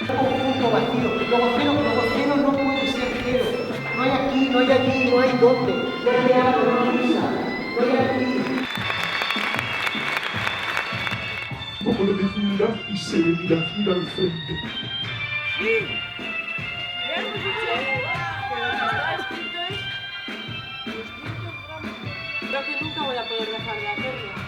Conjunto vacío, luego cero no puede ser cero. No hay aquí, no hay allí, no hay dónde, no hay algo, no hay risa, no hay aquí. Como le definirás y se le dirá ir al frente. Sí, ya hemos dicho que lo que está escrito es... Creo que nunca voy a poder dejar de hacerlo.